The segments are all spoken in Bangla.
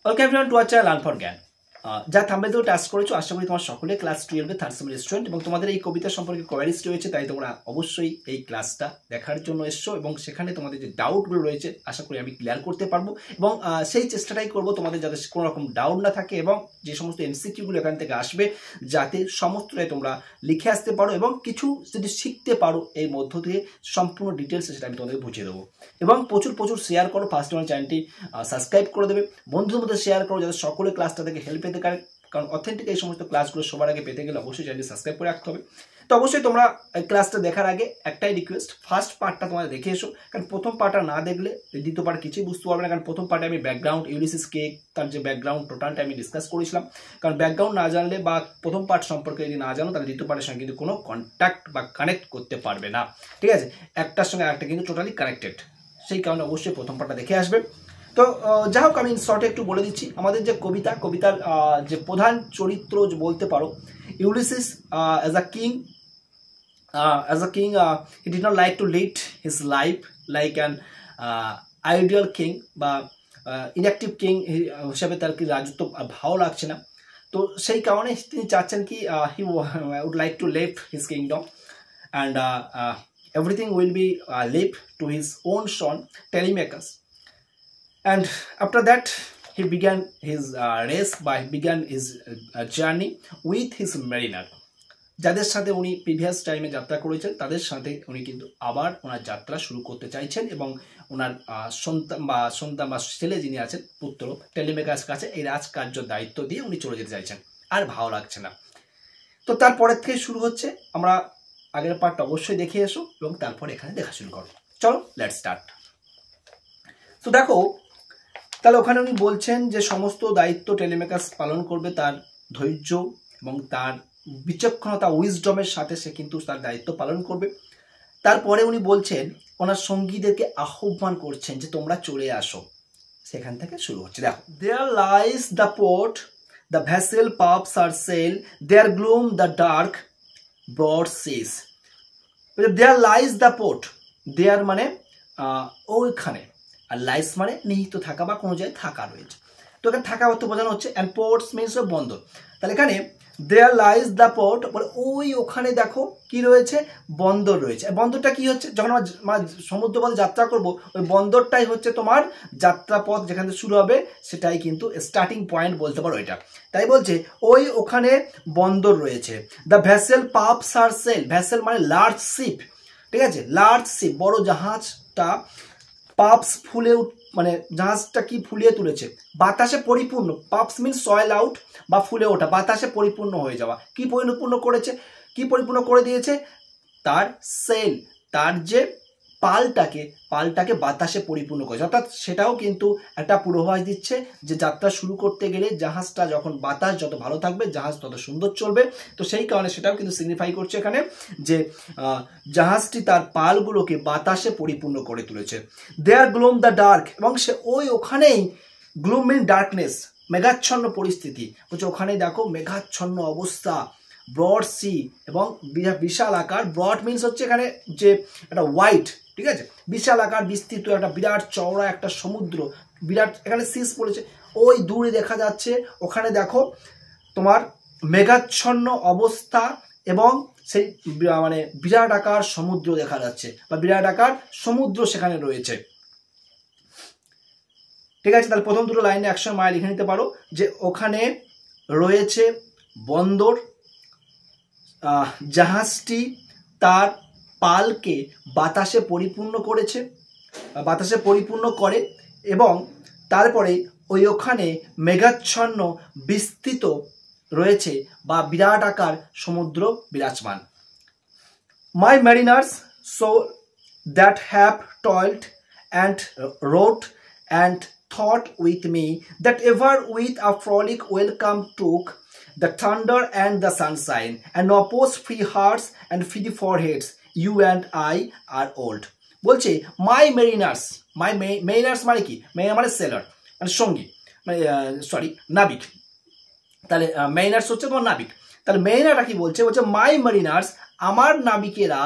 Welcome everyone to our channel learn for জ্ঞান। যা থাম্বনেল থেকে টাচ করেছো, আশা করি তোমার সকলে ক্লাস 12 এর থার্ড সেমিস্টার স্টুডেন্ট এবং তোমাদের এই কবিতা সম্পর্কে কোয়ারিজ রয়েছে, তাই তোমরা অবশ্যই এই ক্লাসটা দেখার জন্য এসছো এবং সেখানে তোমাদের যে ডাউটগুলো রয়েছে আশা করি আমি ক্লিয়ার করতে পারবো এবং সেই চেষ্টাটাই করবো তোমাদের যাতে কোনো রকম ডাউট না থাকে এবং যে সমস্ত এমসিকিউগুলো এখান থেকে আসবে যাতে সমস্তটাই তোমরা লিখে আসতে পারো এবং কিছু যদি শিখতে পারো এই মধ্য দিয়ে সম্পূর্ণ ডিটেলস সেটা আমি তোমাদের বুঝিয়ে দেবো। এবং প্রচুর প্রচুর শেয়ার করো, ফার্স্ট আমার চ্যানেলটি সাবস্ক্রাইব করে দেবে, বন্ধুদের মধ্যে শেয়ার করো যাতে সকলে ক্লাসটা থেকে হেল্প পেতে পারে, কারণ অথেন্টিক এই সমস্ত ক্লাসগুলো সবার আগে পেতে গেলে অবশ্যই চ্যানেলটি সাবস্ক্রাইব করে রাখতে হবে। তো অবশ্যই তোমরা ক্লাসটা দেখার আগে একটাই রিকোয়েস্ট, ফার্স্ট পার্টটা তোমরা দেখে এসো, কারণ প্রথম পার্টটা না দেখলে দ্বিতীয় পার্ট কিছুই বুঝতে পারবে না। কারণ প্রথম পার্টে আমি ব্যাকগ্রাউন্ড ইউলিসিস কে তার যে ব্যাকগ্রাউন্ড টোটালটা আমি ডিসকাস করেছিলাম, কারণ ব্যাকগ্রাউন্ড না জানলে বা প্রথম পার্ট সম্পর্কে যদি না জানো তাহলে দ্বিতীয় পার্টের সঙ্গে কিন্তু কোনো কন্ট্যাক্ট বা কানেক্ট করতে পারবে না, ঠিক আছে? একটার সঙ্গে আরেকটা কিন্তু টোটালি কানেক্টেড, সেই কারণে অবশ্যই প্রথম পার্টটা দেখে আসবে। তো যাই হোক, আমি শর্টে একটু বলে দিচ্ছি আমাদের যে কবিতার যে প্রধান চরিত্র বলতে পারো Ulysses as a king he did not like to lead his life like an ideal king বা inactive king হিসাবে তার কি রাজত্ব ভালো লাগছে না, তো সেই কারণে তিনি চাচ্ছেন কি he would like to leave his kingdom and everything will be left to his own son Telemachus. And after that he began his race by began his journey with his mariner, যাদের সাথে উনি প্রিভিয়াস টাইমে যাত্রা করেছেন তাদের সাথে উনি কিন্তু আবার ওনার যাত্রা শুরু করতে চাইছেন এবং ওনার সন্তান বা ছেলে যিনি আছেন পুত্র টেলিমেকাস কাছে এই রাজকার্য দায়িত্ব দিয়ে উনি চলে যেতে চাইছেন, আর ভালো লাগছে না। তো তারপরের থেকে শুরু হচ্ছে, আমরা আগের পার্টটা অবশ্যই দেখে এসো এবং তারপর এখানে দেখা শুরু করো। চলো লেটস স্টার্ট। তো দেখো, তাহলে ওখানে উনি বলছেন যে সমস্ত দায়িত্ব টেলিমেকাস পালন করবে, তার ধৈর্য এবং তার বিচক্ষণতা উইজডমের সাথে সে কিন্তু তার দায়িত্ব পালন করবে। তারপরে উনি বলছেন ওনার সঙ্গীদেরকে আহ্বান করছেন যে তোমরা চলে আসো, সেখান থেকে শুরু হচ্ছে। দেখো, there lies the port, the vessel puffs her sail, there gloom the dark broad seas. There lies the port, there মানে ওইখানে, আর লাইস মানে নিহিত থাকা বা কোনো জায়গায় থাকা রয়েছে, তো এখানে থাকা অর্থ বোঝানো হচ্ছে, অ্যান্ড পোর্টস মিনস বন্দর। তাহলে এখানে দেয়ার লাইজ দ্য পোর্ট, ওই ওখানে দেখো কি রয়েছে, বন্দর রয়েছে। বন্দরটা কি হচ্ছে, যখন আমরা সমুদ্রপথে যাত্রা করব ওই বন্দরটাই হচ্ছে তোমার যাত্রাপথ, যেখান থেকে শুরু হবে সেটাই কিন্তু স্টার্টিং পয়েন্ট বলতে পারো এটা। তাই বলছে ওই ওখানে বন্দর রয়েছে। The vessel puffs her sell, vessel মানে লার্জ শিপ, ঠিক আছে, লার্জ শিপ বড় জাহাজটা, পাপস ফুলে মানে জাহাজটা কি ফুলিয়ে তুলেছে, বাতাসে পরিপূর্ণ, পাপস মিনস সয়েল আউট বা ফুলে ওঠা, বাতাসে পরিপূর্ণ হয়ে যাওয়া। কি পরিপূর্ণ করেছে, কি পরিপূর্ণ করে দিয়েছে, তার সেল, তার যে পালটাকে বাতাসে পরিপূর্ণ করেছে, অর্থাৎ সেটাও কিন্তু একটা পূর্বাভাস দিচ্ছে যে যাত্রা শুরু করতে গেলে জাহাজটা যখন বাতাস যত ভালো থাকবে জাহাজ তত সুন্দর চলবে। তো সেই কারণে সেটাও কিন্তু সিগনিফাই করছে এখানে যে জাহাজটি তার পালগুলোকে বাতাসে পরিপূর্ণ করে তুলেছে। দেয়ার গ্লুম দ্য ডার্ক, এবং সে ওখানেই, গ্লুম মিন ডার্কনেস, মেঘাচ্ছন্ন পরিস্থিতি, বলছে ওখানেই দেখো মেঘাচ্ছন্ন অবস্থা, ব্রড সি এবং বিশাল আকার, ব্রড মিনস হচ্ছে এখানে যে একটা হোয়াইট, ঠিক আছে, বিশাল আকার বিস্তৃত একটা বিরাট চওড়া একটা সমুদ্র, বিরাট এখানে সিস পড়েছে, ওই দূরে দেখা যাচ্ছে, ওখানে দেখো তোমার মেঘাচ্ছন্ন অবস্থা এবং সেই মানে বিরাট আকার সমুদ্র দেখা যাচ্ছে বা বিরাট আকার সমুদ্র সেখানে রয়েছে, ঠিক আছে। তাহলে প্রথম দুটো লাইনে একসঙ্গে মায়া লিখে নিতে পারো যে ওখানে রয়েছে বন্দর, জাহাজটি তার পালকে বাতাসে পরিপূর্ণ করেছে, বাতাসে পরিপূর্ণ করে, এবং তারপরে ওখানে মেঘাচ্ছন্ন বিস্তৃত রয়েছে বা বিরাট আকার সমুদ্র বিরাজমান। মাই ম্যারিনার্স সো that have toiled and wrought and thought with me that ever with a frolic welcome took the thunder and the sunshine and oppose free hearts and free foreheads, you and I are old. বলছে মাই মেরিনার্স, মেরিনার্স মানে কি, মানে সেলার মানে সঙ্গী, মানে সরি নাবিক, তাহলে মেরিনার্স হচ্ছে তোমার নাবিক। তাহলে মেরিনাররা কি বলছে, বলছে মাই মেরিনার্স, আমার নাবিকেরা,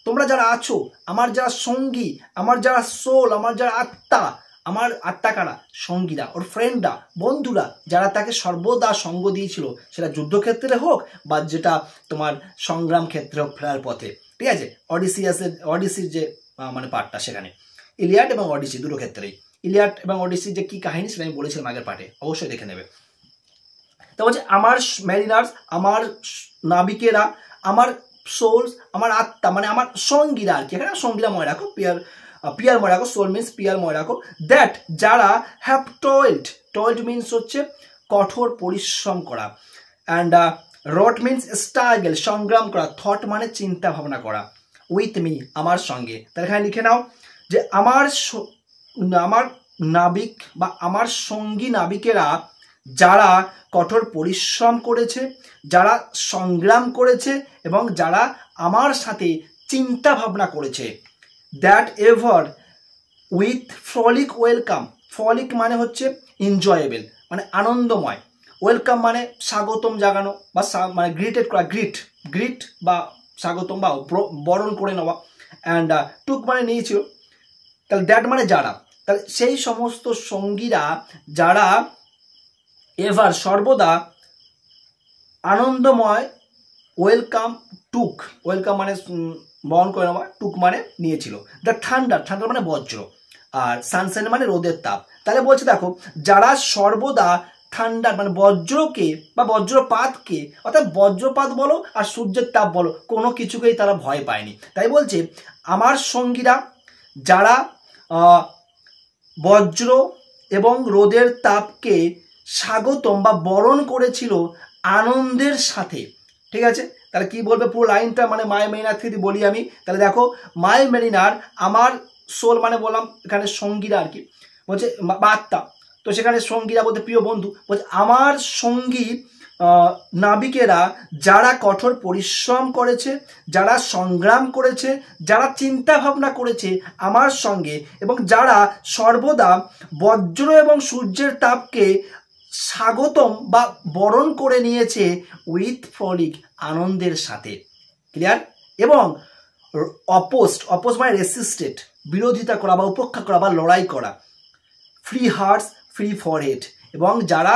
তোমরা যারা আছো, আমার যারা সঙ্গী, আমার যারা সোল, আমার যারা আত্মা, আমার আত্মা কারা? সঙ্গীরা, ওর ফ্রেন্ডরা, বন্ধুরা, যারা তাকে সর্বদা সঙ্গ দিয়েছিল, সেটা যুদ্ধক্ষেত্রে হোক বা যেটা তোমার সংগ্রাম ক্ষেত্রে হোক ফেরার পথে। ঠিক আছে, অডিসির যে মানে পার্টটা, সেখানে ইলিয়াড এবং অডিসি দুটো ক্ষেত্রেই। ইলিয়াড এবং অডিসির যে কি কাহিনী সেটা আমি বলেছিলাম আগের পার্টে, অবশ্যই দেখে নেবে। তা বলছে আমার ম্যারিনার্স, আমার নাবিকেরা, আমার সোলস, আমার আত্মা মানে আমার সঙ্গীরা আর কি, এখানে সঙ্গীরা মনে রাখো, পিয়ার মনে রাখো, সোল মিনস পিয়ার মনে রাখো, দ্যাট যারা হ্যাভ টয়েলড মিনস হচ্ছে কঠোর পরিশ্রম করা, অ্যান্ড রট মিনস স্ট্রাগল সংগ্রাম করা, থট মানে চিন্তা ভাবনা করা, উইথ মি আমার সঙ্গে। তাহলে এখানে লিখে নাও যে আমার নাবিক বা আমার সঙ্গী নাবিকেরা যারা কঠোর পরিশ্রম করেছে, যারা সংগ্রাম করেছে এবং যারা আমার সাথে চিন্তা ভাবনা করেছে, দ্যাট এভার উইথ ফ্রলিক ওয়েলকাম, ফ্রলিক মানে হচ্ছে এনজয়েবল মানে আনন্দময়, ওয়েলকাম মানে স্বাগতম জাগানো বা মানে গ্রিটেড করা, গ্রিট বা স্বাগতম বা বরণ করে নেওয়া, অ্যান্ড টুক মানে নিয়েছিল, তাহলে দ্যাট মানে যারা, তাহলে সেই সমস্ত সঙ্গীরা যারা এভার সর্বদা আনন্দময়, ওয়েলকাম মানে বহন করে নেওয়া, টুক মানে নিয়েছিল, দ্য থান্ডার মানে বজ্র, আর সানশাইন মানে রোদের তাপ। তাহলে বলছে দেখো যারা সর্বদা থান্ডার মানে বজ্রকে বা বজ্রপাতকে, অর্থাৎ বজ্রপাত বলো আর সূর্যের তাপ বলো, কোনো কিছুকেই তারা ভয় পায়নি। তাই বলছে আমার সঙ্গীরা যারা বজ্র এবং রোদের তাপকে স্বাগতম বা বরণ করেছিল আনন্দের সাথে। ঠিক আছে, তাহলে কি বলবে পুরো লাইনটা, মানে মাই মেরিনার থেকে বলি আমি, তাহলে দেখো মাই মেরিনার আমার সোল মানে বললাম এখানে সঙ্গীরা আর কি, বলছে বা আত্মা, তো সেখানে সঙ্গীরা বলতে প্রিয় বন্ধু, বলছে আমার সঙ্গী নাবিকেরা যারা কঠোর পরিশ্রম করেছে, যারা সংগ্রাম করেছে, যারা চিন্তা ভাবনা করেছে আমার সঙ্গে, এবং যারা সর্বদা বজ্র এবং সূর্যের তাপকে স্বাগতম বা বরণ করে নিয়েছে উইথ ফ্রলিক আনন্দের সাথে। ক্লিয়ার? এবং অপোজ মানে রেসিস্টেড বিরোধিতা করা বা উপেক্ষা করা বা লড়াই করা, ফ্রি হার্টস ফ্রি ফরহেড, এবং যারা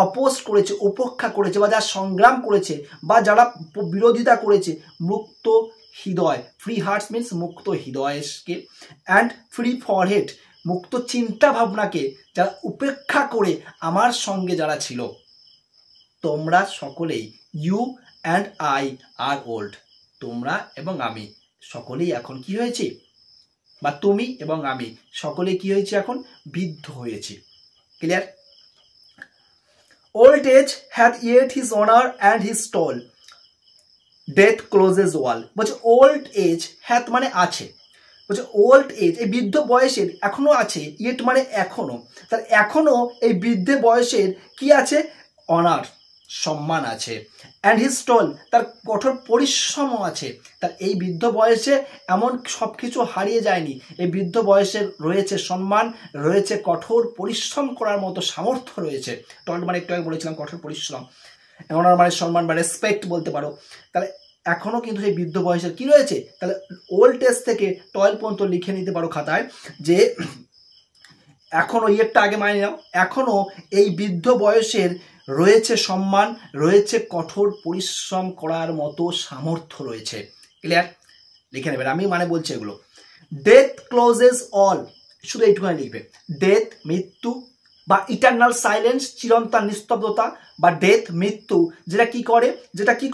অপোজ করেছে, উপেক্ষা করেছে বা যারা সংগ্রাম করেছে বা যারা বিরোধিতা করেছে, মুক্ত হৃদয়, ফ্রি হার্টস মিনস মুক্ত হৃদয়কে, অ্যান্ড ফ্রি ফরহেড মুক্ত চিন্তা ভাবনাকে যারা উপেক্ষা করে আমার সঙ্গে যারা ছিল, তোমরা সকলেই you and I are old, তোমরা এবং আমি সকলেই এখন কি হয়েছে, বা তুমি এবং আমি সকলে কি হয়েছে, এখন বৃদ্ধ হয়েছি। Clear? Old age hath yet his honour and his toil, death closes all. বলছে ওল্ড এজ হ্যাথ মানে আছে, বলছে ওল্ড এজ এই বৃদ্ধ বয়সের এখনো আছে, ইয়েট মানে এখনো, তার এখনো এই বৃদ্ধ বয়সের কি আছে, অনার সম্মান আছে, অ্যান্ড হিজ টল তার কঠোর পরিশ্রমও আছে, তার এই বৃদ্ধ বয়সে এমন সব কিছু হারিয়ে যায়নি, এই বৃদ্ধ বয়সের রয়েছে সম্মান, রয়েছে কঠোর পরিশ্রম করার মতো সামর্থ্য রয়েছে। টল মানে একটু আগে বলেছিলাম কঠোর পরিশ্রম, অনার মানে সম্মান বা রেসপেক্ট বলতে পারো। তাহলে এখনো কিন্তু সেই বৃদ্ধ বয়সের কি রয়েছে, তাহলে ওল্ড এজ থেকে টয়েল পর্যন্ত লিখে নিতে পারো খাতায় যে এখনো, ইয়েরটা আগে মানে নাও, এখনো এই বৃদ্ধ বয়সের রয়েছে সম্মান, রয়েছে কঠোর পরিশ্রম করার মতো সামর্থ্য রয়েছে। ক্লিয়ার? লিখে নেবেন, আমি মানে বলছি এগুলো। ডেথ ক্লোজেস অল, শুধু এইটুখানি লিখবে, ডেথ মৃত্যু বা ইটারনাল সাইলেন্স চিরন্তন নিস্তব্ধতা, বা ডেথ মৃত্যু যেটা কি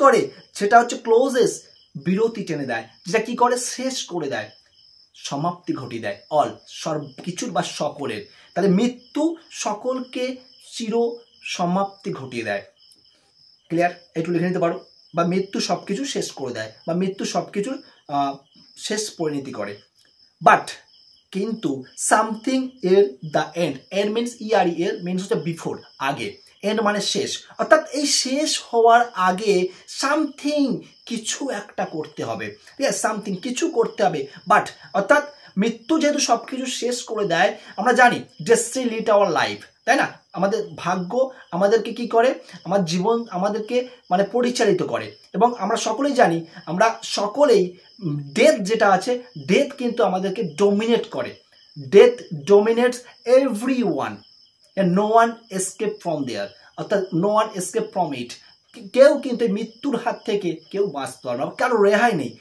করে সেটা হচ্ছে ক্লোজেস বিরতি টেনে দেয়, যেটা কি করে শেষ করে দেয়, সমাপ্তি ঘটিয়ে দেয়, অল সব কিছুর বা সকলের। তাহলে মৃত্যু সকলকে চির সমাপ্তি ঘটিয়ে দেয়। ক্লিয়ার? একটু লিখে নিতে পারো, বা মৃত্যু সবকিছু শেষ করে দেয়, বা মৃত্যু সবকিছুর শেষ পরিণতি করে। বাট কিন্তু সামথিং এর দ্য এন্ড, এর মিনস ইআরই, এর মিনস হচ্ছে বিফোর আগে, এন্ড মানে শেষ, অর্থাৎ এই শেষ হওয়ার আগে সামথিং কিছু একটা করতে হবে। ঠিক আছে, সামথিং কিছু করতে হবে। বাট অর্থাৎ মৃত্যু যেহেতু সব কিছু শেষ করে দেয়, আমরা জানি ডেস্টিনি লিড আওয়ার লাইফ, তাই না? আমাদের ভাগ্য আমাদেরকে কি করে, আমার জীবন আমাদেরকে মানে পরিচালিত করে, এবং আমরা সকলেই জানি, আমরা সকলেই ডেথ যেটা আছে, ডেথ কিন্তু আমাদেরকে ডোমিনেট করে। Death dominates everyone and no one escape from there, অর্থাৎ no one escape from it, কেউ কিন্তু মৃত্যুর হাত থেকে কেউ বাঁচতে পারবে না, কারো রেহাই নেই।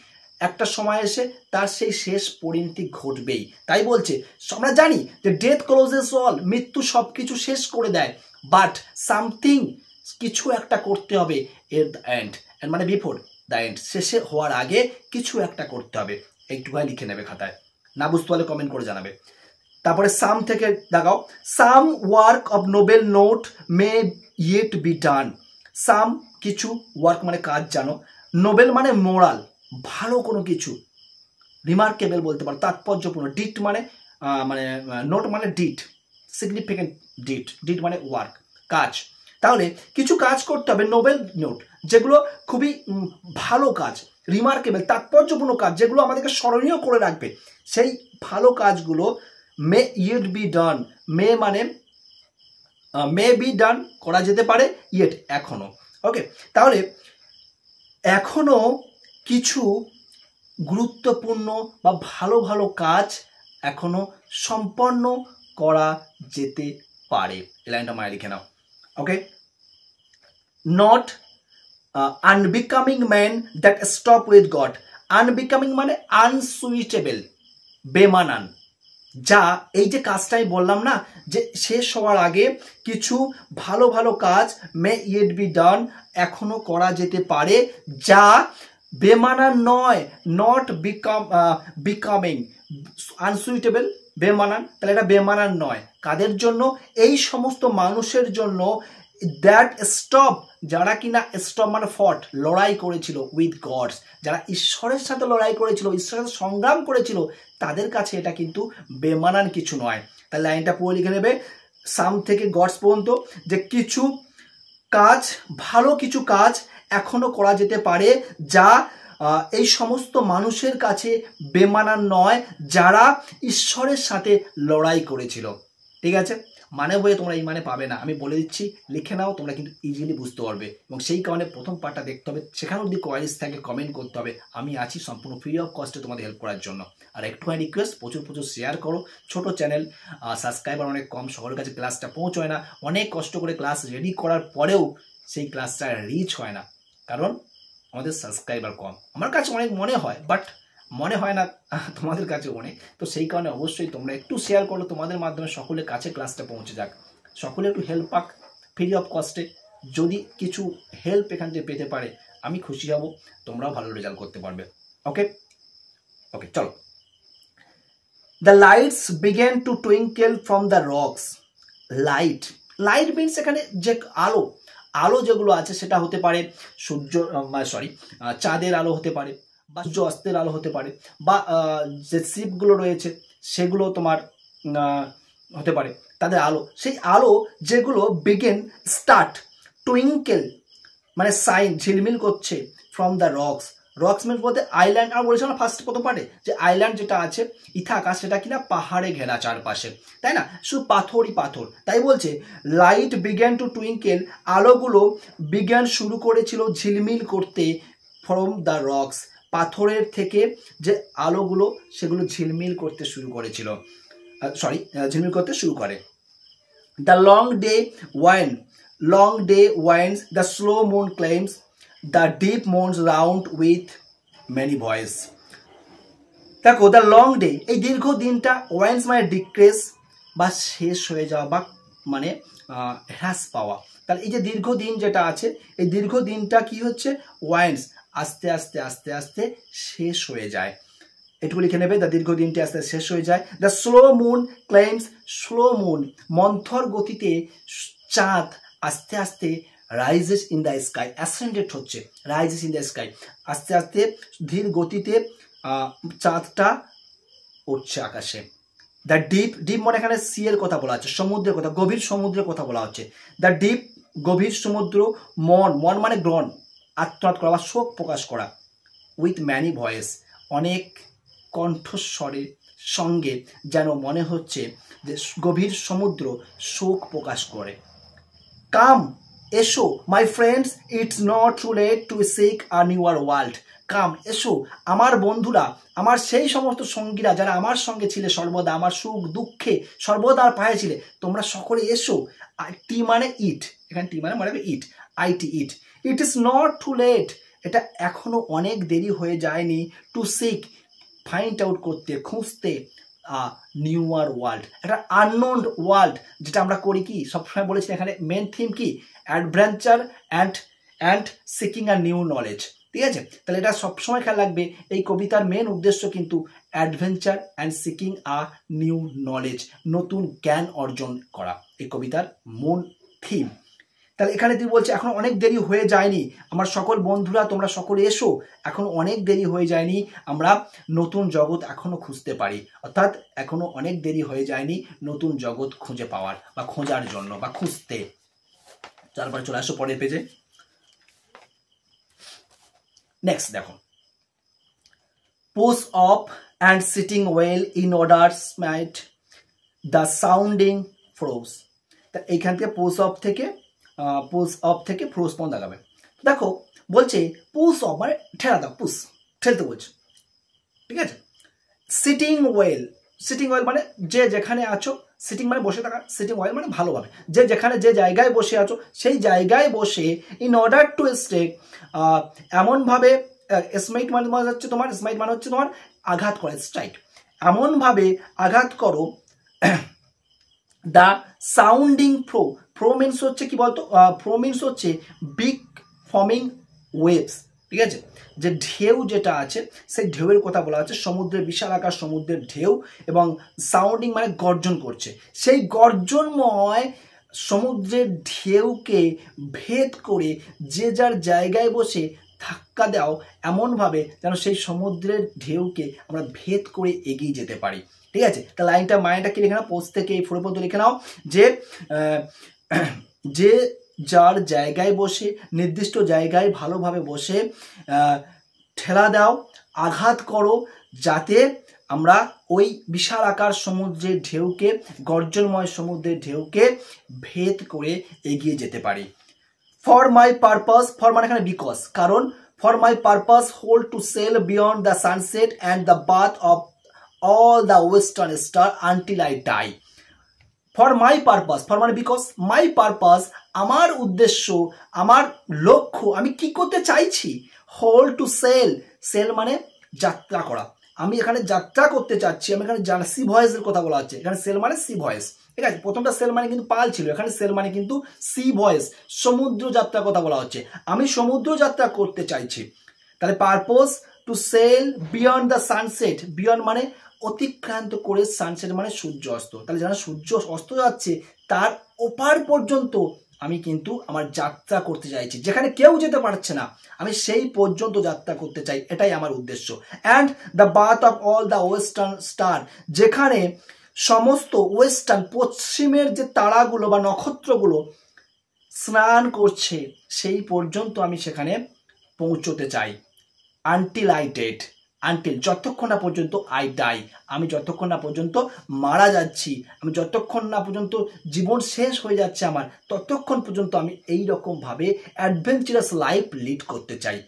একটা সময় এসে তার সেই শেষ পরিণতি ঘটবেই। তাই বলছে, আমরা জানি যে ডেথ ক্লোজেস অল, মৃত্যু সব কিছু শেষ করে দেয়, বাট সামথিং, কিছু একটা করতে হবে এট দ্য এন্ড, মানে বিফোর দ্য এন্ড, শেষে হওয়ার আগে কিছু একটা করতে হবে। একটুখানি লিখে নেবে খাতায়, না বুঝতে পারলে কমেন্ট করে জানাবে। তারপরে সাম থেকে দেখাও, some work of noble note may yet be done. Some কিছু, ওয়ার্ক মানে কাজ, জানো, নোবেল মানে মোরাল, ভালো কোনো কিছু, রিমার্কেবল বলতে পারো, তাৎপর্যপূর্ণ, ডিট মানে মানে নোট মানে ডিট, সিগনিফিকেন্ট ডিট, ডিট মানে ওয়ার্ক, কাজ। তাহলে কিছু কাজ করতে হবে, নোবেল নোট, যেগুলো খুবই ভালো কাজ, রিমার্কেবল তাৎপর্যপূর্ণ কাজ, যেগুলো আমাদেরকে স্মরণীয় করে রাখবে, সেই ভালো কাজগুলো মে ইয়েট বি ডান, মে মানে মে বি ডান, করা যেতে পারে, ইয়েট এখনো। ওকে, তাহলে এখনো কিছু গুরুত্বপূর্ণ বা ভালো ভালো কাজ এখনো সম্পন্ন করা যেতে পারে। এই লাইনটা মায়ে লিখে নাও। Okay, not unbecoming men that strove with god. Unbecoming মানে আনসুইটেবল, বেমানান, যা এই যে কাজটা আমি বললাম না, যে শেষ হওয়ার আগে কিছু ভালো ভালো কাজ মে ইয়েট বি ডান, এখনো করা যেতে পারে, যা বেমানান নয়, নট বিকামিং, আনসুইটেবল, বেমানান, তাহলে এটা বেমানান নয়। কাদের জন্য? এই সমস্ত মানুষের জন্য দ্যাট স্টপ, যারা কিনা স্টপ মানে ফট, লড়াই করেছিল উইথ গডস, যারা ঈশ্বরের সাথে লড়াই করেছিল, ঈশ্বরের সাথে সংগ্রাম করেছিল, তাদের কাছে এটা কিন্তু বেমানান কিছু নয়। তাহলে লাইনটা পুরো লিখে নেবে, সাম থেকে গডস পর্যন্ত, যে কিছু কাজ, ভালো কিছু কাজ এখনো করা যেতে পারে, যা এই সমস্ত মানুষের কাছে বেমানান নয়, যারা ঈশ্বরের সাথে লড়াই করেছিল। ঠিক আছে, মানে বইয়ে তোমরা এই মানে পাবে না, আমি বলে দিচ্ছি, লিখে নাও, তোমরা কিন্তু ইজিলি বুঝতে পারবে। এবং সেই কারণে প্রথম পার্টটা দেখতে হবে, সেখানেও যদি কোয়ারিজ থাকে কমেন্ট করতে হবে, আমি আছি সম্পূর্ণ ফ্রি অফ কস্টে তোমাদের হেল্প করার জন্য। আর একটুখানি রিকোয়েস্ট, প্রচুর প্রচুর শেয়ার করো, ছোট চ্যানেল, সাবস্ক্রাইবার অনেক কম, সকলের কাছে ক্লাসটা পৌঁছয় না, অনেক কষ্ট করে ক্লাস রেডি করার পরেও সেই ক্লাসটা রিচ হয় না, কারণ আমাদের সাবস্ক্রাইবার কম। আমার কাছে অনেক মনে হয়, বাট মনে হয় না তোমাদের কাছে অনেক, তো সেই কারণে অবশ্যই তোমরা একটু শেয়ার করো, তোমাদের মাধ্যমে সকলের কাছে ক্লাসটা পৌঁছে যাক, সকলে একটু হেল্প পাক ফ্রি অফ কস্টে। যদি কিছু হেল্প এখান থেকে পেতে পারে আমি খুশি হব, তোমরাও ভালো রেজাল্ট করতে পারবে। ওকে ওকে, চলো। The lights begin to twinkle from the rocks. Light, light means এখানে যে আলো, আলো যেগুলো আছে সেটা হতে পারে সূর্য, চাঁদের আলো হতে পারে, বা সূর্য অস্তের আলো হতে পারে, বা যে শিপগুলো রয়েছে সেগুলো তোমার হতে পারে, তাদের আলো, সেই আলো যেগুলো বিগেন, স্টার্ট, টুইঙ্কেল মানে সাইন, ঝিলমিল করছে, from the rocks. Rocks means বলতে আইল্যান্ড, আর বলেছিলাম ফার্স্ট প্রথম পার্টে যে আইল্যান্ড যেটা আছে ইথাকা, সেটা কিনা পাহাড়ে ঘেরা চারপাশে, তাই না, শুধু পাথরই পাথর। তাই বলছে লাইট বিগ্যান টু টুইঙ্কেল, আলোগুলো বিজ্ঞান শুরু করেছিল ঝিলমিল করতে, ফ্রম দ্য রক্স, পাথরের থেকে যে আলোগুলো সেগুলো ঝিলমিল করতে শুরু করেছিল, ঝিলমিল করতে শুরু করে। The long day wine, long day winds, the slow moon climbs, the deep moons round with many voice. দেখো, দ্য লং ডে, এই দীর্ঘ দিনটা, ওয়াইন্স মানে ডিক্রেস বা শেষ হয়ে যাওয়া, বা মানে হ্রাস পাওয়া। তাহলে এই যে দীর্ঘ দিন যেটা আছে, এই দীর্ঘ দিনটা কি হচ্ছে, ওয়াইন্স, আস্তে আস্তে আস্তে আস্তে শেষ হয়ে যায়। এটুকু লিখে নেবে, দ্য দীর্ঘ দিনটি আস্তে আস্তে শেষ হয়ে যায়। The slow moon climbs, slow moon মন্থর গতিতে চাঁদ আস্তে আস্তে rises in the sky, ascended হচ্ছে, রাইজেস ইন দ্য স্কাই, আস্তে আস্তে ধীর গতিতে চাঁদটা উঠছে আকাশে। দ্য ডিপ, ডিপ মানে এখানে সি এর কথা বলা হচ্ছে, সমুদ্রের কথা, গভীর সমুদ্রের কথা বলা হচ্ছে। দ্য ডিপ, গভীর সমুদ্র, মন, মন মানে গ্রহণ, আত্মনাদ করা বা শোক প্রকাশ করা, উইথ ম্যানি ভয়েস, অনেক কণ্ঠস্বরের সঙ্গে, যেন মনে হচ্ছে যে গভীর সমুদ্র শোক প্রকাশ করে। কাম, এসো my friends, it's not too late to seek a newer world. Come, এসো আমার বন্ধুরা, আমার সেই সমস্ত সঙ্গীরা যারা আমার সঙ্গে ছিলে সর্বদা, আমার সুখ দুঃখে সর্বদা পায়ে ছিলে, তোমরা সকলে এসো। টি মানে ইট, এখানে টি মানে it, IT it. It is not too late, এটা এখনো অনেক দেরি হয়ে যায়নি, টু সিক ফাইন্ড আউট করতে, খুঁজতে, নিউয়ার ওয়ার্ল্ড, একটা আননোন ওয়ার্ল্ড, যেটা আমরা করি কি সবসময় বলেছি এখানে মেন থিম কি, adventure and seeking a new knowledge. ঠিক আছে, তাহলে এটা সবসময় খেয়াল রাখবে, এই কবিতার মেন উদ্দেশ্য কিন্তু adventure and seeking a new knowledge, নতুন জ্ঞান অর্জন করা, এই কবিতার মূল থিম। তাহলে এখানে তুই বলছে এখন অনেক দেরি হয়ে যায়নি, আমার সকল বন্ধুরা তোমরা সকলে এসো, এখন অনেক দেরি হয়ে যায়নি, আমরা নতুন জগৎ এখনো খুঁজতে পারি, অর্থাৎ এখনো অনেক দেরি হয়ে যায়নি নতুন জগৎ খুঁজে পাওয়ার বা খোঁজার জন্য বা খুঁজতে। তারপরে চলে আসো পরের পেজে। নেক্সট দেখো, push off and sitting well in order smite the sounding furrows. তা এইখান থেকে পুশ অফ থেকে ফ্রোজ পর্যন্ত লাগাবে। দেখো বলছে পুশ অফ মানে ঠেলা দাও, পুশ ঠেলতে বলছে, ঠিক আছে। সিটিং ওয়েল মানে যে যেখানে আছো, সিটিং মানে বসে থাকা, সিটিং ওয়েল মানে ভালোভাবে, যে যেখানে যে জায়গায় বসে আছো সেই জায়গায় বসে, ইন অর্ডার টু স্টে, এমনভাবে, স্মাইট মানে হচ্ছে তোমার আঘাত করে, স্ট্রাইক, এমনভাবে আঘাত করো, দ্য সাউন্ডিং ফ্রো মিনস হচ্ছে কি বলতো, ফ্রো মিনস হচ্ছে বিগ ফর্মিং ওয়েভস, ঠিক আছে, যে ঢেউ যেটা আছে সেই ঢেউয়ের কথা বলা হচ্ছে, সমুদ্রের বিশাল আকার সমুদ্রের ঢেউ, এবং সাউন্ডিং মানে গর্জন করছে, সেই গর্জনময় সমুদ্রের ঢেউকে ভেদ করে যে যার জায়গায় বসে ধাক্কা দাও, এমনভাবে যেন সেই সমুদ্রের ঢেউকে আমরা ভেদ করে এগিয়ে যেতে পারি। ঠিক আছে, তা লাইনটা মাইন্ডটা কি লিখে নাও, পোস্ট থেকে এই ফোরে পর্যন্ত লিখে নাও, যে যার জায়গায় বসে, নির্দিষ্ট জায়গায় ভালোভাবে বসে ঠেলা দাও, আঘাত করো, যাতে আমরা ওই বিশাল আকার সমুদ্রের ঢেউকে, গর্জনময় সমুদ্রের ঢেউকে ভেদ করে এগিয়ে যেতে পারি। ফর মাই পারপাস, ফর মানে এখানে বিকজ, কারণ, for my purpose hold to sail beyond the sunset and the bath of all the western star until I die. For my purpose, for মানে বিকজ, মাই পারপাস আমার উদ্দেশ্য, আমার লক্ষ্য, আমি কি করতে চাইছি, হোল্ড টু সেল মানে যাত্রা করা, আমি এখানে যাত্রা করতে চাচ্ছি, আমি এখানে সি ভয়েসের কথা বলা হচ্ছে, এখানে সেল মানে সি ভয়েস, ঠিক আছে, প্রথমটা সেল মানে কিন্তু পাল ছিল, এখানে সেল মানে কিন্তু সি ভয়েস, সমুদ্র যাত্রার কথা বলা হচ্ছে, আমি সমুদ্র যাত্রা করতে চাইছি। তাহলে purpose to sail beyond the sunset, beyond মানে অতিক্রান্ত করে, সানসেট মানে সূর্য অস্ত, তাহলে যারা সূর্য অস্ত যাচ্ছে তার ওপার পর্যন্ত আমি কিন্তু আমার যাত্রা করতে চাইছি, যেখানে কেউ যেতে পারছে না, আমি সেই পর্যন্ত যাত্রা করতে চাই, এটাই আমার উদ্দেশ্য। And the bath of all the western star, যেখানে সমস্ত ওয়েস্টার্ন পশ্চিমের যে তারাগুলো বা নক্ষত্রগুলো স্নান করছে, সেই পর্যন্ত আমি সেখানে পৌঁছতে চাই। আনটিল আই ডেড, আনটিল যতক্ষণ না পর্যন্ত, আই ডাই আমি যতক্ষণ না পর্যন্ত মারা যাচ্ছি, আমি যতক্ষণ না পর্যন্ত জীবন শেষ হয়ে যাচ্ছে আমার, ততক্ষণ পর্যন্ত আমি এই রকমভাবে অ্যাডভেঞ্চারাস লাইফ লিড করতে চাই,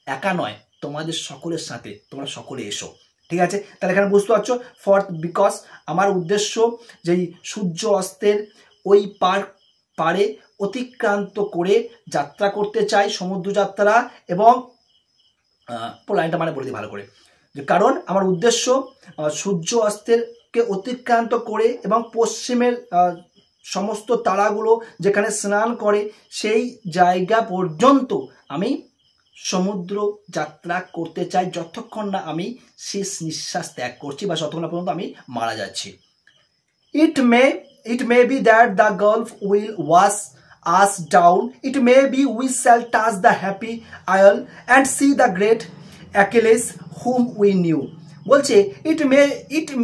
একা নয়, তোমাদের সকলের সাথে, তোমরা সকলে এসো। ঠিক আছে, তাহলে এখানে বুঝতে পারছো, ফর বিকজ আমার উদ্দেশ্য যেই সূর্য অস্তের ওই পারে অতিক্রান্ত করে যাত্রা করতে চাই, সমুদ্র যাত্রা, এবং লাইনটা মানে বলে দিই ভালো করে, যে কারণ আমার উদ্দেশ্য সূর্য অস্তেরকে অতিক্রান্ত করে এবং পশ্চিমের সমস্ত তারাগুলো যেখানে স্নান করে সেই জায়গা পর্যন্ত আমি সমুদ্র যাত্রা করতে চাই, যতক্ষণ না আমি শেষ নিঃশ্বাস ত্যাগ করছি বা যতক্ষণ না পর্যন্ত আমি মারা যাচ্ছি। It may be that the gulf will wash us down. It may be we shall touch the happy isle and see the great Achilles whom we knew. বলছে it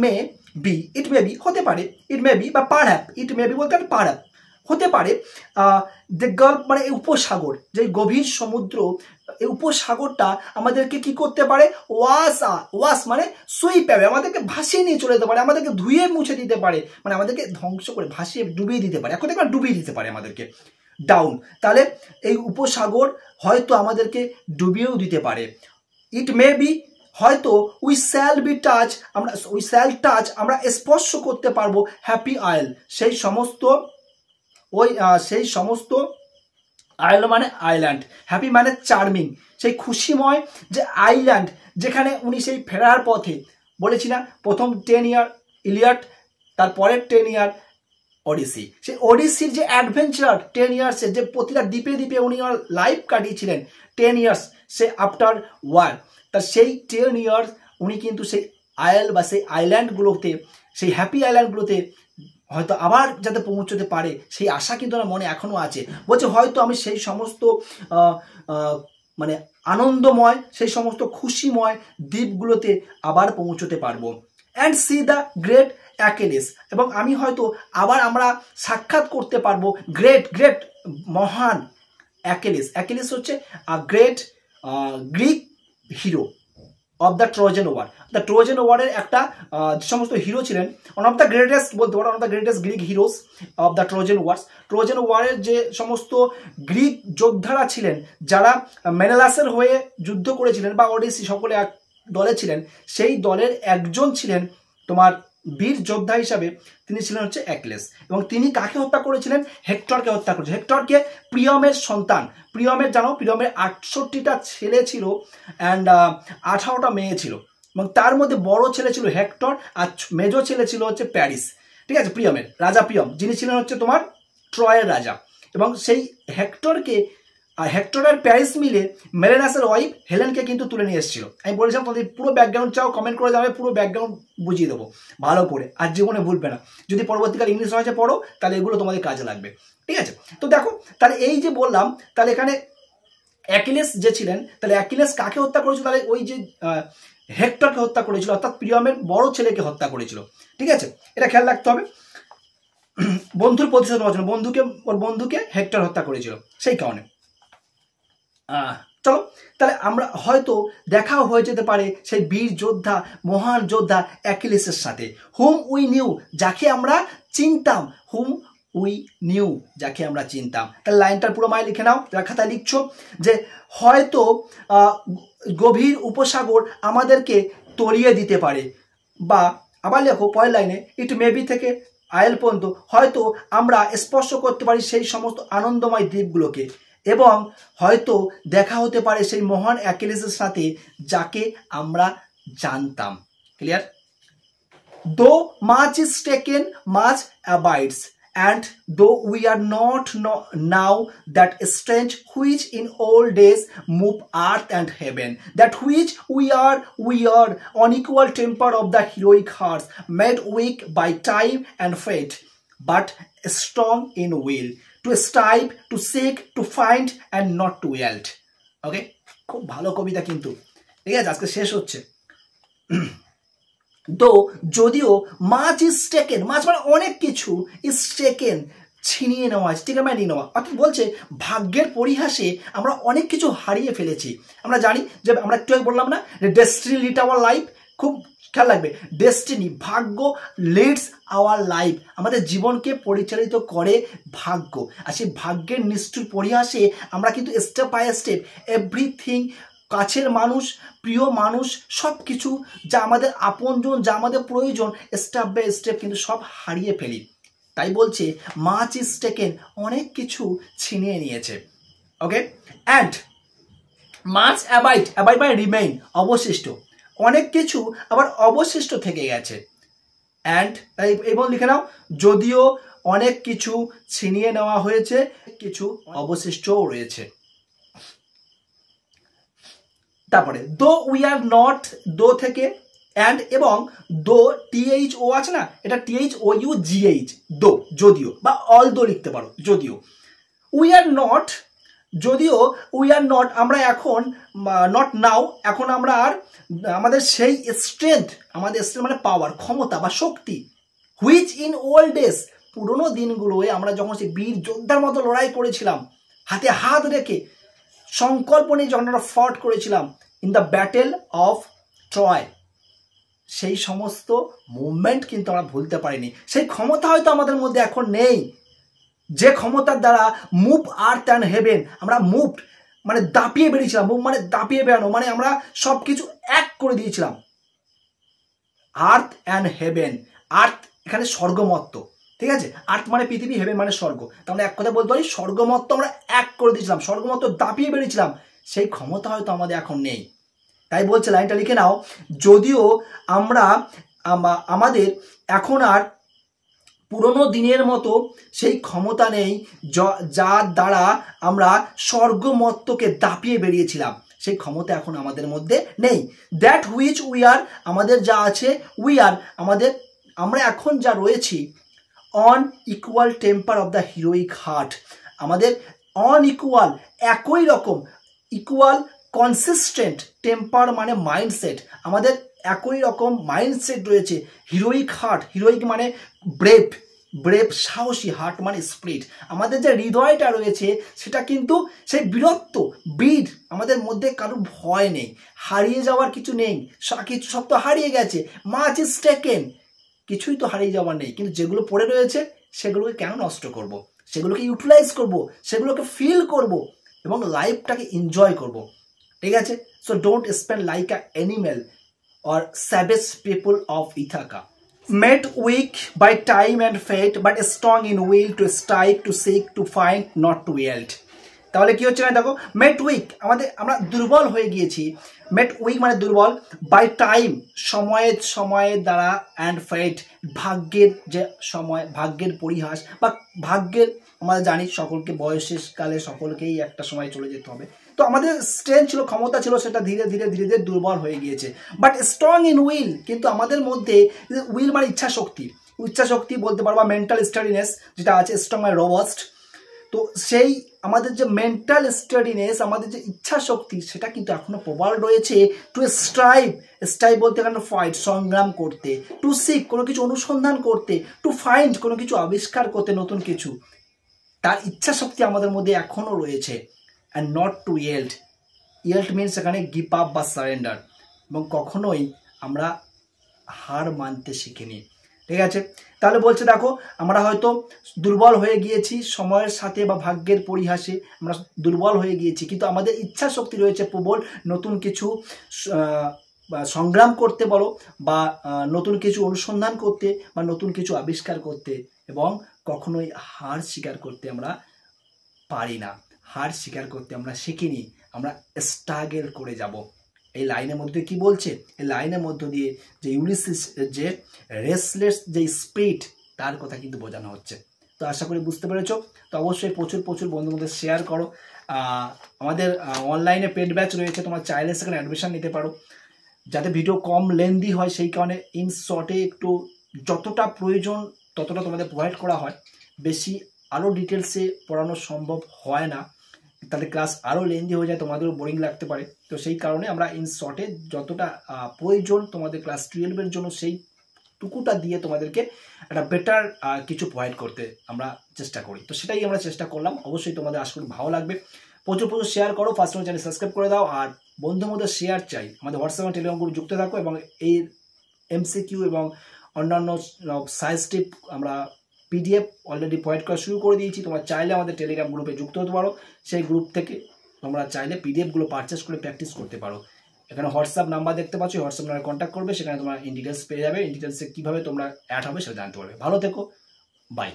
may be হতে পারে, it may be বা perhaps, it may be বলতে পারে হতে পারে, the gulf মানে উপসাগর, যে গভীর সমুদ্র, এই উপসাগরটা আমাদেরকে কি করতে পারে, ওয়াশ মানে সুইপ অ্যাওয়ে, আমাদেরকে ভাসিয়ে নিয়ে চলে যেতে পারে, আমাদেরকে ধুয়ে মুছে দিতে পারে, মানে আমাদেরকে ধ্বংস করে ভাসিয়ে ডুবিয়ে দিতে পারে, এখন ডুবিয়ে দিতে পারে আমাদেরকে। ডাউন, তাহলে এই উপসাগর হয়তো আমাদেরকে ডুবিয়েও দিতে পারে। ইট মে বি, হয়তো উই শ্যাল টাচ, আমরা স্পর্শ করতে পারবো হ্যাপি আইল, সেই সমস্ত আইল মানে আইল্যান্ড, হ্যাপি মানে চার্মিং, সেই খুশিময় যে আইল্যান্ড, যেখানে উনি সেই ফেরার পথে বলেছি না, প্রথম 10 ইয়ার ইলিয়াড, তারপরের 10 ইয়ার ওডিসি, সেই ওডিসির যে অ্যাডভেঞ্চার 10 ইয়ার্সের, যে প্রতিটা দ্বীপে দ্বীপে উনি লাইফ কাটিয়েছিলেন 10 ইয়ার্স, সে আফটার ওয়ার, তা সেই 10 ইয়ার্স উনি কিন্তু সেই আইল বা সেই আইল্যান্ডগুলোতে, সেই হ্যাপি আইল্যান্ডগুলোতে হয়তো আবার যাতে পৌঁছতে পারে, সেই আশা কিন্তু আমার মনে এখনও আছে। বলছে হয়তো আমি সেই সমস্ত মানে আনন্দময়, সেই সমস্ত খুশিময় দ্বীপগুলোতে আবার পৌঁছতে পারবো। And C the great Achilles, এবং আমি হয়তো আবার আমরা সাক্ষাৎ করতে পারবো গ্রেট মহান অ্যাকিলিস। অ্যাকিলিস হচ্ছে great Greek hero of the Trojan war. The Trojan ওয়ারের একটা যে সমস্ত হিরো ছিলেন, ওয়ান অফ দ্য গ্রেটেস্ট বলতে পারো, one of the greatest Greek heroes of the Trojan wars. Trojan ওয়ারের যে সমস্ত গ্রিক যোদ্ধারা ছিলেন, যারা মেনেলাসের হয়ে যুদ্ধ করেছিলেন বা ওডিসি সকলে এক দলে ছিলেন, সেই দলের একজন ছিলেন তোমার বীর যোদ্ধা হিসাবে, তিনি ছিলেন হচ্ছে অ্যাকিলিস। এবং তিনি কাকে হত্যা করেছিলেন? হেক্টরকে হত্যা করেছিলেন। হেক্টরকে প্রিয়মের সন্তান, প্রিয়মের জানো, প্রিয়মের 68টা ছেলে ছিল অ্যান্ড 18টা মেয়ে ছিল, এবং তার মধ্যে বড় ছেলে ছিল হেক্টর আর মেজো ছেলে ছিল হচ্ছে প্যারিস, ঠিক আছে, প্রিয়মের রাজা প্রিয়ম, যিনি ছিলেন হচ্ছে তোমার ট্রয়ের রাজা। এবং সেই হেক্টরকে আর হেক্টর আর প্যারিস মিলে মেলেনাসের ওয়াইফ হেলেনকে কিন্তু তুলে নিয়ে এসেছিল। আমি বলেছিলাম তোমাদের পুরো ব্যাকগ্রাউন্ড চাও কমেন্ট করে যাবে, পুরো ব্যাকগ্রাউন্ড বুঝিয়ে দেবো ভালো করে, আর জীবনে ভুলবে না। যদি পরবর্তীকালে ইংলিশ ভাষায় পড়ো তাহলে এগুলো তোমাদের কাজে লাগবে, ঠিক আছে। তো দেখো, তাহলে এই যে বললাম, তাহলে এখানে অ্যাকিলিস যে ছিলেন, তাহলে অ্যাকিলিস কাকে হত্যা করেছিল? তাহলে ওই যে হেক্টরকে হত্যা করেছিল, অর্থাৎ প্রিয়মের বড় ছেলেকে হত্যা করেছিল, ঠিক আছে। এটা খেয়াল রাখতে হবে। বন্ধুর প্রতিশোধ নেওয়ার জন্য ওর বন্ধুকে হেক্টর হত্যা করেছিল, সেই কারণে। চলো, তাহলে আমরা হয়তো দেখাও হয়ে যেতে পারে সেই বীর যোদ্ধা, মহান যোদ্ধা অ্যাকিলিসের সাথে। হুম উই নিউ, যাকে আমরা চিনতাম, হুম উই নিউ, যাকে আমরা চিনতাম। তাহলে লাইনটার পুরো মায় লিখে নাও, যারা খাতায় লিখছো, যে হয়তো গভীর উপসাগর আমাদেরকে তলিয়ে দিতে পারে, বা আবার লেখো পরের লাইনে, ইট মেবি থেকে আইল পর্যন্ত হয়তো আমরা স্পর্শ করতে পারি সেই সমস্ত আনন্দময় দ্বীপগুলোকে, এবং হয়তো দেখা হতে পারে সেই মহান অ্যাকিলিসের সাথে, যাকে আমরা জানতাম। Clear? Though much is taken, much abides, and though we are not now that strange which in old days move earth and heaven, that which we are unequal temper of the heroic hearts, made weak by time and fate, but strong in will, to strive, to seek, to find and not to yield. ওকে, খুব ভালো কবিতা কিন্তু, ঠিক আছে। আজকে শেষ হচ্ছে। তো যদিও মাছ ইজ টেকেন, মাছ মানে অনেক কিছু, ইজ টেকেন ছিনিয়ে নেওয়া, টেকেন মানে নিয়ে নেওয়া, অর্থাৎ বলছে ভাগ্যের পরিহাসে আমরা অনেক কিছু হারিয়ে ফেলেছি। আমরা জানি যে, আমরা একটু বললাম না, ডেস্টিনি লিড আওয়ার লাইফ, খুব খেয়াল রাখবে, ডেস্টিনি, ভাগ্য, লিডস আওয়ার লাইফ, আমাদের জীবনকে পরিচালিত করে ভাগ্য। আর সেই ভাগ্যের নিষ্ঠুর পরিহাসে আমরা কিন্তু স্টেপ বাই স্টেপ এভরিথিং, কাছের মানুষ, প্রিয় মানুষ, সব কিছু যা আমাদের আপনজন, যা আমাদের প্রয়োজন, স্টেপ বাই স্টেপ কিন্তু সব হারিয়ে ফেলি। তাই বলছে মাচ ইজ টেকেন, অনেক কিছু ছিনিয়ে নিয়েছে। Okay, and much abide, abide by remain, অবশিষ্ট, অনেক কিছু আবার অবশিষ্ট থেকে গেছে। অ্যান্ড এবং লিখে নাও, যদিও অনেক কিছু ছিনিয়ে নেওয়া হয়েছে, কিছু অবশিষ্টও রয়েছে। তারপরে দো উই আর নট, দো থেকে অ্যান্ড, এবং দো THO আছে না, এটা THOUGH, দো, যদিও, বা অল দো লিখতে পারো, যদিও। উই আর নট, যদিও উই আর নট, আমরা এখন নট নাও, এখন আমরা আর আমাদের সেই স্ট্রেংথ, আমাদের স্ট্রেংথ মানে পাওয়ার, ক্ষমতা বা শক্তি, হুইচ ইন ওল্ড ডেজ, পুরোনো দিনগুলোয় আমরা যখন সেই বীর যোদ্ধার মতো লড়াই করেছিলাম, হাতে হাত রেখে সংকল্প নিয়ে যখন আমরা ফট করেছিলাম in the battle of Troy, সেই সমস্ত মুভমেন্ট কিন্তু আমরা ভুলতে পারিনি। সেই ক্ষমতা হয়তো আমাদের মধ্যে এখন নেই, যে ক্ষমতার দ্বারা মুভ আর্থ অ্যান্ড হেভেন, আমরা মুভড মানে দাপিয়ে বেরিয়েছিলাম, মুভ মানে দাপিয়ে বেরানো, মানে আমরা সব কিছু এক করে দিয়েছিলাম। আর্থ অ্যান্ড হেভেন, আর্থ এখানে স্বর্গমত্ত, ঠিক আছে, আর্থ মানে পৃথিবী, হেভেন মানে স্বর্গ, তাহলে এক কথা বলতে পারি স্বর্গমত্ত আমরা এক করে দিয়েছিলাম, স্বর্গমত্ত দাপিয়ে বেরিয়েছিলাম, সেই ক্ষমতা হয়তো আমাদের এখন নেই। তাই বলছে, লাইনটা লিখে নাও, যদিও আমরা আমাদের এখন আর পুরনো দিনের মতো সেই ক্ষমতা নেই যার দ্বারা আমরা স্বর্গমত্তকে দাপিয়ে বেরিয়েছিলাম, সেই ক্ষমতা এখন আমাদের মধ্যে নেই। দ্যাট হুইচ উই আর, আমাদের যা আছে, উই আর আমরা এখন যা রয়েছি, on equal temper of the heroic heart, আমাদের অন ইকুয়াল একই রকম, ইকুয়াল কনসিস্টেন্ট, টেম্পার মানে মাইন্ডসেট, আমাদের একই রকম মাইন্ডসেট রয়েছে। হিরোইক হার্ট, হিরোইক মানে ব্রেভ, ব্রেভ সাহসী, হার্ট মানে স্পিরিট, আমাদের যে হৃদয়টা রয়েছে সেটা কিন্তু সেই বীরত্ব, বীর, আমাদের মধ্যে কারো ভয় নেই, হারিয়ে যাওয়ার কিছু নেই, কিছু সব তো হারিয়ে গেছে, মাচ ইজ টেকেন, কিছুই তো হারিয়ে যাওয়ার নেই, কিন্তু যেগুলো পড়ে রয়েছে সেগুলোকে কেন নষ্ট করব, সেগুলোকে ইউটিলাইজ করব, সেগুলোকে ফিল করব এবং লাইফটাকে এনজয় করব, ঠিক আছে। So don't spend like a animal or savage people of Ithaca, made weak by time and fate, but strong in will to strive, to seek, to find, not to yield. তাহলে কি হচ্ছে না, দেখো, মেড উইক, আমরা দুর্বল হয়ে গিয়েছি, মেড উইক মানে দুর্বল, বাই টাইম সময়ের দ্বারা, অ্যান্ড ফেট ভাগ্যের যে সময়, ভাগ্যের পরিহাস বা ভাগ্যের, আমরা জানি সকলকে বয়সের কালে সকলকেই একটা সময় চলে যেতে হবে, তো আমাদের স্ট্রেংথ ছিল, ক্ষমতা ছিল, সেটা ধীরে ধীরে ধীরে ধীরে দুর্বল হয়ে গিয়েছে, বাট স্ট্রং ইন উইল, কিন্তু আমাদের মধ্যে উইল মানে ইচ্ছা শক্তি বলতে পারবো, মেন্টাল স্টাডিনেস যেটা আছে, স্ট্রং মানে রোবাস্ট, তো সেই আমাদের যে মেন্টাল স্টাডিনেস, আমাদের যে ইচ্ছা শক্তি, সেটা কিন্তু এখনো প্রবল রয়েছে। টু স্ট্রাইভ বলতে এখানে ফাইট, সংগ্রাম করতে, টু সিক কোনো কিছু অনুসন্ধান করতে, টু ফাইন্ড কোনো কিছু আবিষ্কার করতে, নতুন কিছু, তার ইচ্ছা শক্তি আমাদের মধ্যে এখনো রয়েছে। And not to yield means এখানে গিভ আপ বা সারেন্ডার, এবং কখনোই আমরা হার মানতে শিখিনি, ঠিক আছে। তাহলে বলছে, দেখো, আমরা হয়তো দুর্বল হয়ে গিয়েছি সময়ের সাথে বা ভাগ্যের পরিহাসে, আমরা দুর্বল হয়ে গিয়েছি, কিন্তু আমাদের ইচ্ছা শক্তি রয়েছে প্রবল, নতুন কিছু সংগ্রাম করতে বলো, বা নতুন কিছু অনুসন্ধান করতে, বা নতুন কিছু আবিষ্কার করতে, এবং কখনোই হার স্বীকার করতে আমরা পারি না, হার স্বীকার করতে আমরা শিখিনি, আমরা স্ট্রাগল করে যাব। এই লাইনের মধ্যে কি বলছে, এই লাইনের মধ্য দিয়ে যে ইউলিসিস যে রেসলেস যে স্পিরিট, তার কথা কিন্তু বোঝানো হচ্ছে। তো আশা করি বুঝতে পেরেছো। তো অবশ্যই প্রচুর বন্ধুদের শেয়ার করো। আমাদের অনলাইনে পেড ব্যাচ রয়েছে, তোমার চাইলে সেখানে অ্যাডমিশন নিতে পারো, যাতে ভিডিও কম লেন্দি হয়, সেই কারণে ইন শর্টে একটু যতটা প্রয়োজন ততটা তোমাদের প্রোভাইড করা হয়, বেশি আরও ডিটেলসে পড়ানো সম্ভব হয় না, তাহলে ক্লাস আরও লেন্দি হয়ে যায়, তোমাদেরও বোরিং লাগতে পারে। তো সেই কারণে আমরা ইন শর্টে যতটা প্রয়োজন তোমাদের ক্লাস 12-এর জন্য, সেই টুকুটা দিয়ে তোমাদেরকে একটা বেটার কিছু প্রোভাইড করতে আমরা চেষ্টা করি। তো সেটাই আমরা চেষ্টা করলাম। অবশ্যই তোমাদের আশা করি ভালো লাগবে। প্রচুর শেয়ার করো, ফার্স্ট চ্যানেল সাবস্ক্রাইব করে দাও, আর বন্ধুর মধ্যে শেয়ার চাই। আমাদের হোয়াটসঅ্যাপ এবং টেলিগ্রাম গ্রুপ যুক্ত থাকো, এবং এই এমসিকিউ এবং অন্যান্য সাইজ টিপ আমরা পিডিএফ অলরেডি প্রোভাইড করা শুরু করে দিয়েছি। তোমরা চাইলে আমাদের টেলিগ্রাম গ্রুপে যুক্ত হতে পারো, সেই গ্রুপ থেকে তোমরা চাইলে পিডিএফগুলো পারচেস করে প্র্যাকটিস করতে পারো। এখানে হোয়াটসঅ্যাপ নাম্বার দেখতে পাচ্ছ, হোয়াটসঅ্যাপ নাম্বারে কন্ট্যাক্ট করবে, সেখানে তোমরা ইন ডিটেলস পেয়ে যাবে, ইন ডিটেলসে কীভাবে তোমরা অ্যাড হবে সেটা জানতে পারবে। ভালো থেকো, বাই।